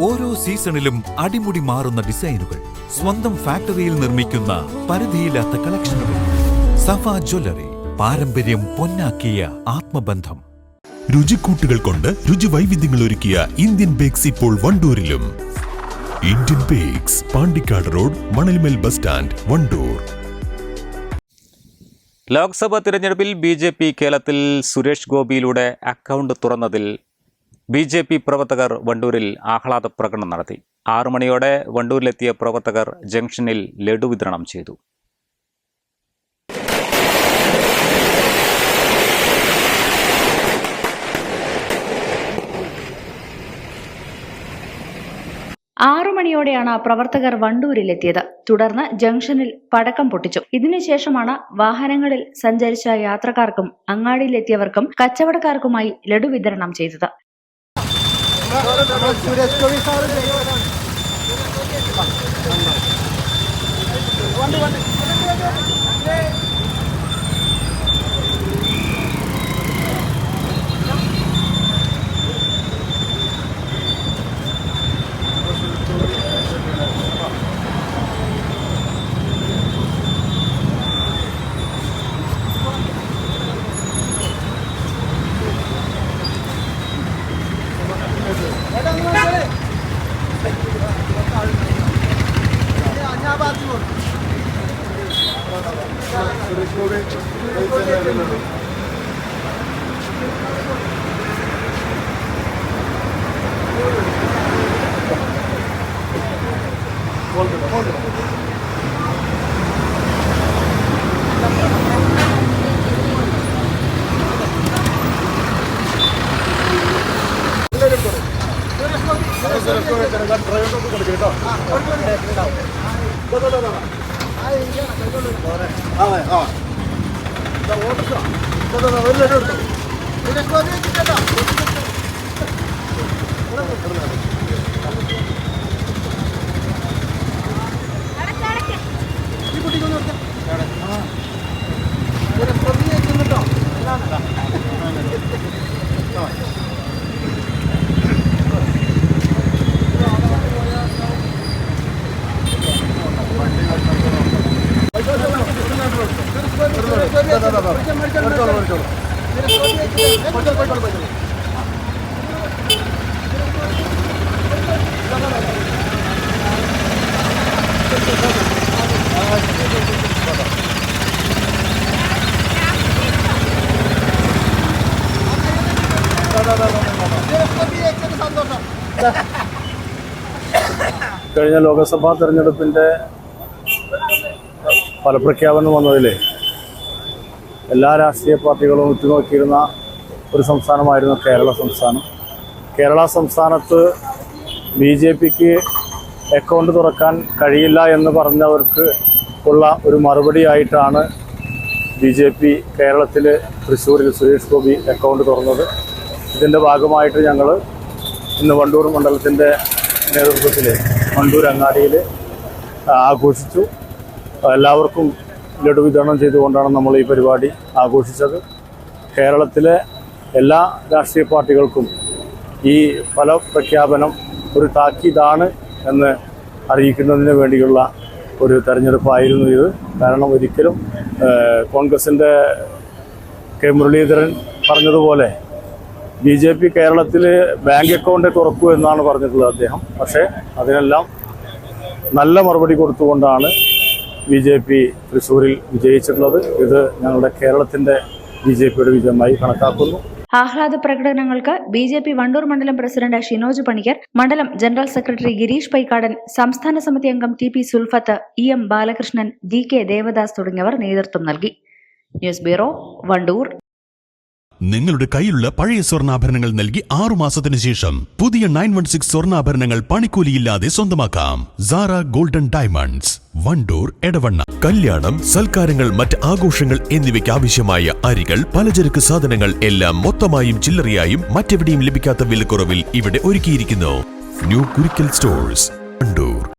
ഓരോ സീസണിലും അടിമുടി മാറുന്ന ഡിസൈനുകൾ, സ്വന്തം ഫാക്ടറിയിൽ നിർമ്മിക്കുന്ന പരിധിയില്ലാത്ത കളക്ഷനുകൾ. സഫ ജ്വല്ലറി, പാരമ്പര്യം പൊന്നാക്കിയ ആത്മബന്ധം. രുചിക്കൂട്ടുകൾ കൊണ്ട് രുചി വൈവിധ്യങ്ങൾ ഒരുക്കിയ ഇന്ത്യൻ ബേക്സ് ഇപ്പോൾ വണ്ടൂരിലും. Indian bakes, Pandikkad road, Manalmel bus stand, Wandoor. Lok Sabha തിരഞ്ഞെടുപ്പിൽ BJP കേരളത്തിൽ സുരേഷ് ഗോപിയിലൂടെ അക്കൗണ്ട് തുറന്നതിൽ BJP പ്രവർത്തകർ വണ്ടൂരിൽ ആഹ്ലാദ പ്രകടനം നടത്തി. 6 മണിയോടെ വണ്ടൂരിലെത്തിയ പ്രവർത്തകർ ജംഗ്ഷനിൽ ലഡു വിതരണം ചെയ്തു. മണിയോടെയാണ് പ്രവർത്തകർ വണ്ടൂരിലെത്തിയത്. തുടർന്ന് ജംഗ്ഷനിൽ പടക്കം പൊട്ടിച്ചു. ഇതിനുശേഷമാണ് വാഹനങ്ങളിൽ സഞ്ചരിച്ച യാത്രക്കാർക്കും അങ്ങാടിയിലെത്തിയവർക്കും കച്ചവടക്കാർക്കുമായി ലഡു വിതരണം ചെയ്തത്. കഴിഞ്ഞ ലോക്സഭാ തെരഞ്ഞെടുപ്പിൻ്റെ ഫലപ്രഖ്യാപനം വന്നതിൽ എല്ലാ രാഷ്ട്രീയ പാർട്ടികളും ഉറ്റുനോക്കിയിരുന്ന ഒരു സംസ്ഥാനമായിരുന്നു കേരള സംസ്ഥാനം. കേരള സംസ്ഥാനത്ത് BJPക്ക് അക്കൗണ്ട് തുറക്കാൻ കഴിയില്ല എന്ന് പറഞ്ഞവർക്ക് ഉള്ള ഒരു മറുപടിയായിട്ടാണ് BJP കേരളത്തിൽ തൃശ്ശൂരിൽ സുരേഷ് ഗോപി അക്കൗണ്ട് തുറന്നത്. ഇതിൻ്റെ ഭാഗമായിട്ട് ഞങ്ങൾ ഇന്ന് വണ്ടൂർ മണ്ഡലത്തിൻ്റെ നേതൃത്വത്തിൽ വണ്ടൂർ അങ്ങാടിയിൽ ആഘോഷിച്ചു. എല്ലാവർക്കും ലഡു വിതരണം ചെയ്തുകൊണ്ടാണ് നമ്മൾ ഈ പരിപാടി ആഘോഷിച്ചത്. കേരളത്തിലെ എല്ലാ രാഷ്ട്രീയ പാർട്ടികൾക്കും ഈ ഫലപ്രഖ്യാപനം ഒരു താക്കീതാണ് എന്ന് അറിയിക്കുന്നതിന് വേണ്ടിയുള്ള ഒരു തെരഞ്ഞെടുപ്പായിരുന്നു ഇത്. കാരണം ഒരിക്കലും കോൺഗ്രസിൻ്റെ കെ മുരളീധരൻ പറഞ്ഞതുപോലെ BJP കേരളത്തിൽ ബാങ്ക് അക്കൗണ്ട് തുറക്കൂ എന്നാണ് പറഞ്ഞിട്ടുള്ളത് അദ്ദേഹം. പക്ഷേ അതിനെല്ലാം നല്ല മറുപടി കൊടുത്തുകൊണ്ടാണ് BJP തൃശ്ശൂരിൽ വിജയിച്ചിട്ടുള്ളത്. ഇത് ഞങ്ങളുടെ കേരളത്തിൻ്റെ BJPയുടെ വിജയമായി കണക്കാക്കുന്നു. ആഹ്ലാദ പ്രകടനങ്ങൾക്ക് BJP വണ്ടൂർ മണ്ഡലം പ്രസിഡന്റ് ഷിനോജ് പണിക്കർ, മണ്ഡലം ജനറൽ സെക്രട്ടറി ഗിരീഷ് പൈക്കാടൻ, സംസ്ഥാന സമിതി അംഗം TP Sulfath, EM Balakrishnan, DK Devdas തുടങ്ങിയവർ നേതൃത്വം നൽകി. News bureau, Wandoor. നിങ്ങളുടെ കയ്യിലുള്ള പഴയ സ്വർണ്ണാഭരണങ്ങൾ നൽകി 6 മാസത്തിന് ശേഷം പുതിയ 916 സ്വർണ്ണാഭരണങ്ങൾ പണിക്കൂലിയില്ലാതെ സ്വന്തമാക്കാം. Sara Golden Diamonds, Wandoor, Edavanna. കല്യാണം, സൽക്കാരങ്ങൾ, മറ്റ് ആഘോഷങ്ങൾ എന്നിവയ്ക്ക് ആവശ്യമായ അരികൾ, പലചരക്ക് സാധനങ്ങൾ എല്ലാം മൊത്തമായും ചില്ലറയായും മറ്റെവിടെയും ലഭിക്കാത്ത വിലക്കുറവിൽ ഇവിടെ ഒരുക്കിയിരിക്കുന്നു. New Kurikkal stores, Wandoor.